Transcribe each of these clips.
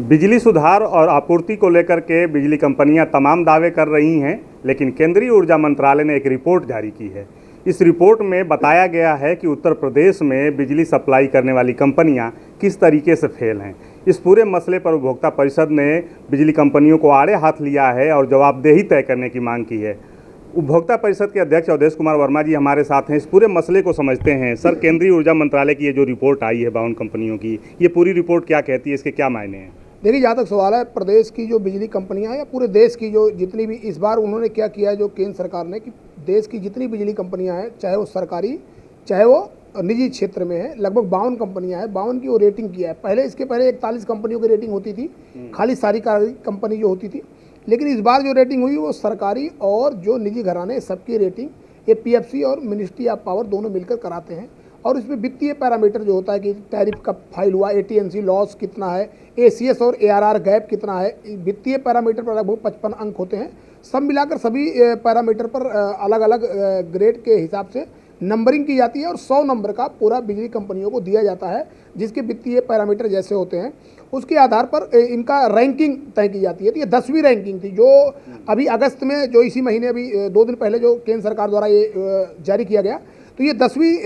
बिजली सुधार और आपूर्ति को लेकर के बिजली कंपनियां तमाम दावे कर रही हैं, लेकिन केंद्रीय ऊर्जा मंत्रालय ने एक रिपोर्ट जारी की है। इस रिपोर्ट में बताया गया है कि उत्तर प्रदेश में बिजली सप्लाई करने वाली कंपनियां किस तरीके से फेल हैं। इस पूरे मसले पर उपभोक्ता परिषद ने बिजली कंपनियों को आड़े हाथ लिया है और जवाबदेही तय करने की मांग की है। उपभोक्ता परिषद के अध्यक्ष अवधेश कुमार वर्मा जी हमारे साथ हैं। इस पूरे मसले को समझते हैं। सर, केंद्रीय ऊर्जा मंत्रालय की ये जो रिपोर्ट आई है 52 कंपनियों की, ये पूरी रिपोर्ट क्या कहती है, इसके क्या मायने हैं? देखिए, जहाँ तक सवाल है प्रदेश की जो बिजली कंपनियां हैं या पूरे देश की जो जितनी भी, इस बार उन्होंने क्या किया है जो केंद्र सरकार ने, कि देश की जितनी बिजली कंपनियां हैं, चाहे वो सरकारी चाहे वो निजी क्षेत्र में है, लगभग 52 कंपनियां हैं, 52 की वो रेटिंग किया है। इसके पहले 41 कंपनियों की रेटिंग होती थी, खाली सारी कंपनी जो होती थी। लेकिन इस बार जो रेटिंग हुई वो सरकारी और जो निजी घराने सबकी रेटिंग ये पीएफसी और मिनिस्ट्री ऑफ पावर दोनों मिलकर कराते हैं। और इसमें वित्तीय पैरामीटर जो होता है कि टैरिफ कब फाइल हुआ, एटीएनसी लॉस कितना है, एसीएस और एआरआर गैप कितना है, वित्तीय पैरामीटर पर लगभग 55 अंक होते हैं। सब मिलाकर सभी पैरामीटर पर अलग अलग ग्रेड के हिसाब से नंबरिंग की जाती है और 100 नंबर का पूरा बिजली कंपनियों को दिया जाता है, जिसके वित्तीय पैरामीटर जैसे होते हैं उसके आधार पर इनका रैंकिंग तय की जाती है। तो ये 10वीं रैंकिंग थी जो अभी अगस्त में, जो इसी महीने अभी 2 दिन पहले जो केंद्र सरकार द्वारा ये जारी किया गया, तो ये 10वीं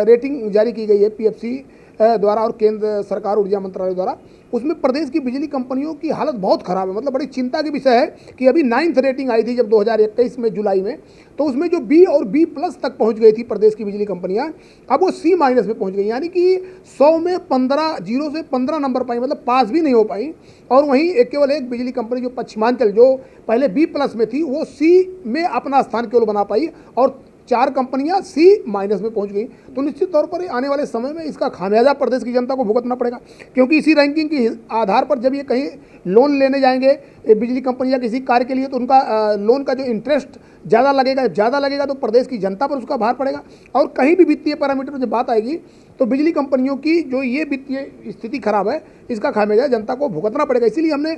रेटिंग जारी की गई है पीएफसी द्वारा और केंद्र सरकार ऊर्जा मंत्रालय द्वारा। उसमें प्रदेश की बिजली कंपनियों की हालत बहुत ख़राब है। मतलब बड़ी चिंता की विषय है कि अभी 9th रेटिंग आई थी जब 2021 में जुलाई में, तो उसमें जो बी और बी प्लस तक पहुंच गई थी प्रदेश की बिजली कंपनियां, अब वो सी माइनस में पहुंच गई। यानी कि 100 में 15, 0 से 15 नंबर पाई, मतलब पास भी नहीं हो पाई। और वहीं केवल एक बिजली कंपनी जो पश्चिमांचल, जो पहले बी प्लस में थी, वो सी में अपना स्थान केवल बना पाई और 4 कंपनियां सी माइनस में पहुंच गई। तो निश्चित तौर पर आने वाले समय में इसका खामियाजा प्रदेश की जनता को भुगतना पड़ेगा, क्योंकि इसी रैंकिंग के आधार पर जब ये कहीं लोन लेने जाएंगे बिजली कंपनी या किसी कार्य के लिए, तो उनका लोन का जो इंटरेस्ट ज़्यादा लगेगा तो प्रदेश की जनता पर उसका भार पड़ेगा। और कहीं भी वित्तीय पैरामीटर पर जब बात आएगी तो बिजली कंपनियों की जो ये वित्तीय स्थिति खराब है, इसका खामियाजा जनता को भुगतना पड़ेगा। इसीलिए हमने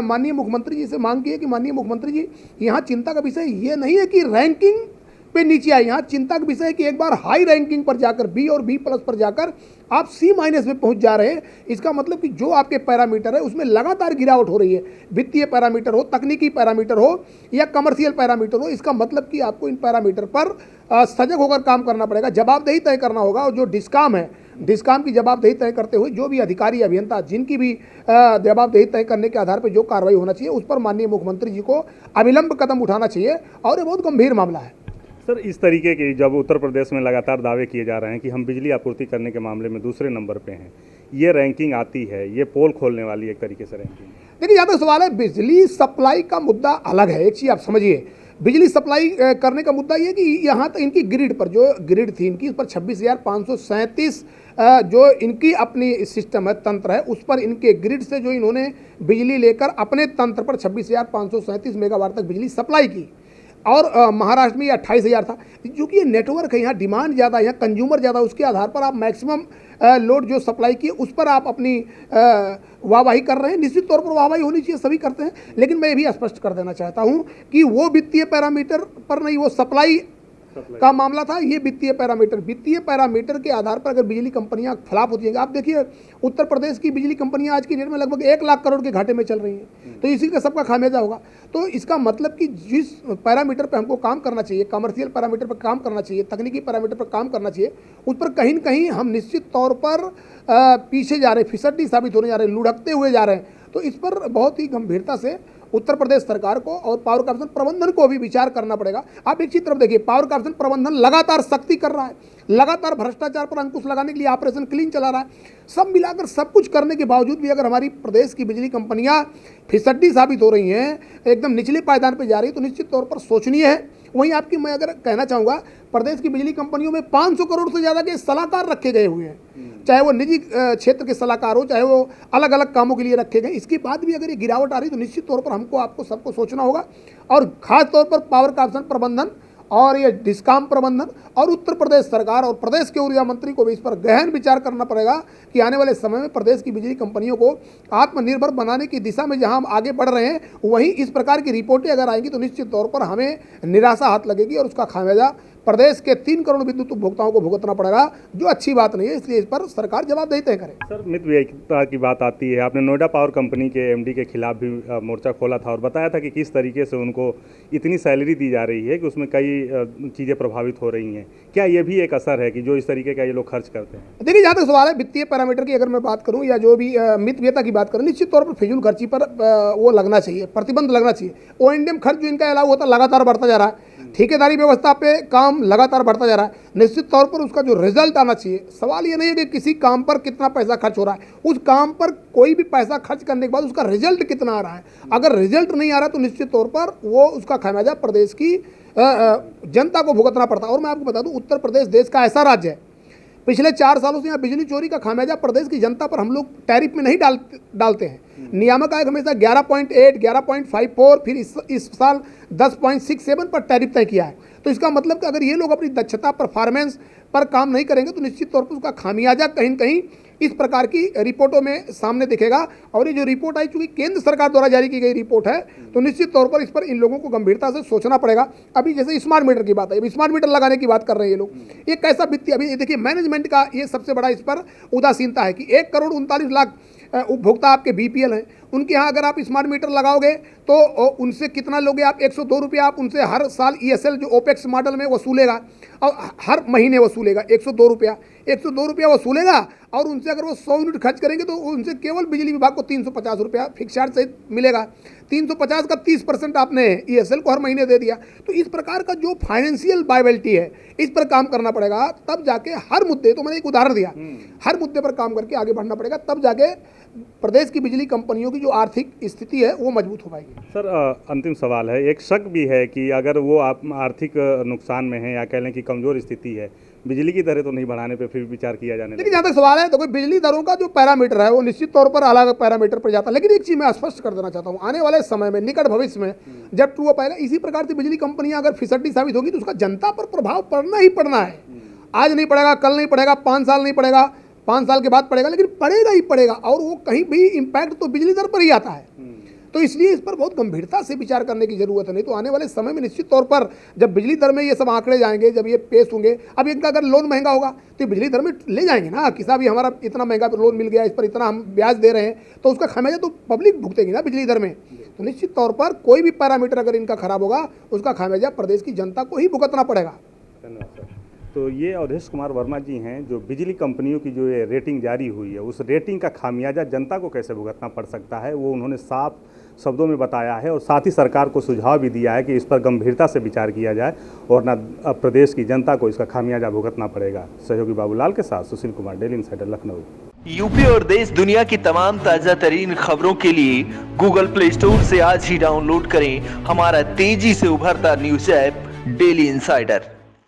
माननीय मुख्यमंत्री जी से मांग की है कि माननीय मुख्यमंत्री जी, यहाँ चिंता का विषय ये नहीं है कि रैंकिंग पे नीचे आए, यहाँ चिंता का विषय है कि एक बार हाई रैंकिंग पर जाकर बी और बी प्लस पर जाकर आप सी माइनस में पहुंच जा रहे हैं। इसका मतलब कि जो आपके पैरामीटर है उसमें लगातार गिरावट हो रही है, वित्तीय पैरामीटर हो, तकनीकी पैरामीटर हो या कमर्शियल पैरामीटर हो। इसका मतलब कि आपको इन पैरामीटर पर सजग होकर काम करना पड़ेगा, जवाबदेही तय करना होगा। और जो डिस्काम है, डिस्काम की जवाबदेही तय करते हुए जो भी अधिकारी अभियंता जिनकी भी जवाबदेही तय करने के आधार पर जो कार्रवाई होना चाहिए, उस पर माननीय मुख्यमंत्री जी को अविलंब कदम उठाना चाहिए। और ये बहुत गंभीर मामला है। सर, इस तरीके की जब उत्तर प्रदेश में लगातार दावे किए जा रहे हैं कि हम बिजली आपूर्ति करने के मामले में दूसरे नंबर पे हैं, ये रैंकिंग आती है, ये पोल खोलने वाली एक तरीके से रैंकिंग। देखिए, यहाँ तक सवाल है, बिजली सप्लाई का मुद्दा अलग है। एक चीज़ आप समझिए, बिजली सप्लाई करने का मुद्दा ये कि यहाँ तक इनकी ग्रिड पर, जो ग्रिड थी इनकी, उस पर 26,537 जो इनकी अपनी सिस्टम है, तंत्र है, उस पर इनके ग्रिड से जो इन्होंने बिजली लेकर अपने तंत्र पर 26,537 मेगावाट तक बिजली सप्लाई की। और महाराष्ट्र में ये 28,000 था। क्योंकि ये नेटवर्क है, यहाँ डिमांड ज़्यादा है, यहाँ कंज्यूमर ज़्यादा, उसके आधार पर आप मैक्सिमम लोड जो सप्लाई की उस पर आप अपनी वाहवाही कर रहे हैं। निश्चित तौर पर वाहवाही होनी चाहिए, सभी करते हैं। लेकिन मैं ये भी स्पष्ट कर देना चाहता हूँ कि वो वित्तीय पैरामीटर पर नहीं, वो सप्लाई का मामला था। ये वित्तीय पैरामीटर के आधार पर अगर बिजली कंपनियां खिलाफ होती हैं, आप देखिए उत्तर प्रदेश की बिजली कंपनियां आज की डेट में लगभग 1 लाख करोड़ के घाटे में चल रही हैं। तो इसी का सबका खामियाजा होगा। तो इसका मतलब कि जिस पैरामीटर पर हमको काम करना चाहिए, कमर्शियल पैरामीटर पर काम करना चाहिए, तकनीकी पैरामीटर पर काम करना चाहिए, उस पर कहीं न कहीं हम निश्चित तौर पर पीछे जा रहे हैं, फिसड्डी साबित होने जा रहे हैं, लुढ़कते हुए जा रहे हैं। तो इस पर बहुत ही गंभीरता से उत्तर प्रदेश सरकार को और पावर कॉर्पोरेशन प्रबंधन को भी विचार करना पड़ेगा। आप एक चीज तरफ देखिए, पावर कॉर्पोरेशन प्रबंधन लगातार सख्ती कर रहा है, लगातार भ्रष्टाचार पर अंकुश लगाने के लिए ऑपरेशन क्लीन चला रहा है। सब मिलाकर सब कुछ करने के बावजूद भी अगर हमारी प्रदेश की बिजली कंपनियां फिसड्डी साबित हो रही हैं, एकदम निचले पायदान पर जा रही है, तो निश्चित तौर पर सोचनीय है। वहीं आपकी मैं अगर कहना चाहूँगा, प्रदेश की बिजली कंपनियों में 500 करोड़ से ज़्यादा के सलाहकार रखे गए हुए हैं, चाहे वो निजी क्षेत्र के सलाहकार हो, चाहे वो अलग अलग कामों के लिए रखे गए। इसके बाद भी अगर ये गिरावट आ रही तो निश्चित तौर पर हमको, आपको, सबको सोचना होगा। और खास तौर पर पावर कॉर्पोरेशन प्रबंधन और ये डिस्काम प्रबंधन और उत्तर प्रदेश सरकार और प्रदेश के ऊर्जा मंत्री को भी इस पर गहन विचार करना पड़ेगा कि आने वाले समय में प्रदेश की बिजली कंपनियों को आत्मनिर्भर बनाने की दिशा में जहां हम आगे बढ़ रहे हैं, वहीं इस प्रकार की रिपोर्टें अगर आएंगी तो निश्चित तौर पर हमें निराशा हाथ लगेगी और उसका खामियाजा प्रदेश के 3 करोड़ विद्युत उपभोक्ताओं को भुगतना पड़ेगा, जो अच्छी बात नहीं है। इसलिए इस पर सरकार जवाबदेही तय करे। सर, मितव्ययिता की बात आती है, आपने नोएडा पावर कंपनी के एमडी के खिलाफ भी मोर्चा खोला था और बताया था कि किस तरीके से उनको इतनी सैलरी दी जा रही है कि उसमें कई चीज़ें प्रभावित हो रही हैं। क्या ये भी एक असर है कि जो इस तरीके का ये लोग खर्च करते हैं? देखिए, जहाँ तक सवाल है वित्तीय पैरामीटर की, अगर मैं बात करूँ या जो भी मितव्ययिता की बात करूँ, निश्चित तौर पर फिजूल खर्ची पर वो लगना चाहिए, प्रतिबंध लगना चाहिए। O&M खर्च जो इनका अलाव होता है लगातार बढ़ता जा रहा है, ठेकेदारी व्यवस्था पे काम लगातार बढ़ता जा रहा है। निश्चित तौर पर उसका जो रिजल्ट आना चाहिए, सवाल ये नहीं है कि किसी काम पर कितना पैसा खर्च हो रहा है, उस काम पर कोई भी पैसा खर्च करने के बाद उसका रिजल्ट कितना आ रहा है। अगर रिजल्ट नहीं आ रहा तो निश्चित तौर पर वो उसका खामियाजा प्रदेश की जनता को भुगतना पड़ता है। और मैं आपको बता दूं, उत्तर प्रदेश देश का ऐसा राज्य है, पिछले 4 सालों से यहाँ बिजली चोरी का खामियाजा प्रदेश की जनता पर हम लोग टैरिफ में नहीं डालते हैं। नियामक आयोग हमेशा 11.8, 11.54, फिर इस साल 10.67 पर टैरिफ तय किया है। तो इसका मतलब कि अगर ये लोग अपनी दक्षता, परफॉर्मेंस पर काम नहीं करेंगे तो निश्चित तौर पर उसका खामियाजा कहीं न कहीं इस प्रकार की रिपोर्टों में सामने दिखेगा। और ये जो रिपोर्ट आई, चूंकि केंद्र सरकार द्वारा जारी की गई रिपोर्ट है, तो निश्चित तौर पर इस पर इन लोगों को गंभीरता से सोचना पड़ेगा। अभी जैसे स्मार्ट मीटर की बात है, अभी स्मार्ट मीटर लगाने की बात कर रहे हैं ये लोग, ये कैसा वित्तीय, अभी देखिए मैनेजमेंट का ये सबसे बड़ा इस पर उदासीनता है कि 1,39,00,000 उपभोक्ता आपके BPL हैं। उनके यहाँ अगर आप स्मार्ट मीटर लगाओगे तो उनसे कितना लोगे आप? 102 रुपया आप उनसे हर साल ESL जो OPEX मॉडल में वसूलेगा, और हर महीने वसूलेगा 102 रुपया, 102 रुपया वसूलेगा। और उनसे अगर वो 100 यूनिट खर्च करेंगे तो उनसे केवल बिजली विभाग को 350 रुपया फिक्स चार्ज सहित मिलेगा। 350 का 30% आपने ESL को हर महीने दे दिया। तो इस प्रकार का जो फाइनेंशियल वायबिलिटी है, इस पर काम करना पड़ेगा, तब जाके हर मुद्दे, तो मैंने एक उदाहरण दिया, हर मुद्दे पर काम करके आगे बढ़ना पड़ेगा, तब जाके प्रदेश की बिजली कंपनियों की जो आर्थिक स्थिति है वो मजबूत हो पाएगी। सर, अंतिम सवाल है, एक शक भी है कि अगर वो आप आर्थिक नुकसान में है या कह लें कि कमज़ोर स्थिति है, बिजली की दरें तो नहीं बढ़ाने पे फिर विचार किया जाने लेकिन जहाँ तक सवाल है, तो कोई बिजली दरों का जो पैरामीटर है वो निश्चित तौर पर अलग पैरामीटर पर जाता है। लेकिन एक चीज़ मैं स्पष्ट कर देना चाहता हूँ, आने वाले समय में, निकट भविष्य में जब ट्रू अप आएगा, इसी प्रकार से बिजली कंपनियां अगर फिसड्डी साबित होगी तो उसका जनता पर प्रभाव पड़ना ही पड़ना है। आज नहीं पड़ेगा, कल नहीं पड़ेगा, 5 साल नहीं पड़ेगा, 5 साल के बाद पड़ेगा, लेकिन पड़ेगा ही पड़ेगा। और वो कहीं भी इम्पैक्ट तो बिजली दर पर ही आता है। तो इसलिए इस पर बहुत गंभीरता से विचार करने की जरूरत है। नहीं तो आने वाले समय में निश्चित तौर पर जब बिजली दर में ये सब आंकड़े जाएंगे, जब ये पेश होंगे, अब इनका अगर लोन महंगा होगा तो बिजली दर में ले जाएंगे ना कि साहब ये हमारा इतना महंगा लोन मिल गया, इस पर इतना हम ब्याज दे रहे हैं, तो उसका खामियाजा तो पब्लिक भुगतेगी ना बिजली दर में। तो निश्चित तौर पर कोई भी पैरामीटर अगर इनका खराब होगा, उसका खामियाजा प्रदेश की जनता को ही भुगतना पड़ेगा। धन्यवाद सर। तो ये अवधेश कुमार वर्मा जी हैं, जो बिजली कंपनियों की जो ये रेटिंग जारी हुई है, उस रेटिंग का खामियाजा जनता को कैसे भुगतना पड़ सकता है वो उन्होंने साफ शब्दों में बताया है। और साथ ही सरकार को सुझाव भी दिया है कि इस पर गंभीरता से विचार किया जाए और ना प्रदेश की जनता को इसका खामियाजा भुगतना पड़ेगा। सहयोगी बाबूलाल के साथ Sushil Kumar, daily insider, Lucknow. UP और देश दुनिया की तमाम ताजा तरीन खबरों के लिए गूगल प्ले स्टोर से आज ही डाउनलोड करें हमारा तेजी से उभरता न्यूज ऐप डेली इनसाइडर।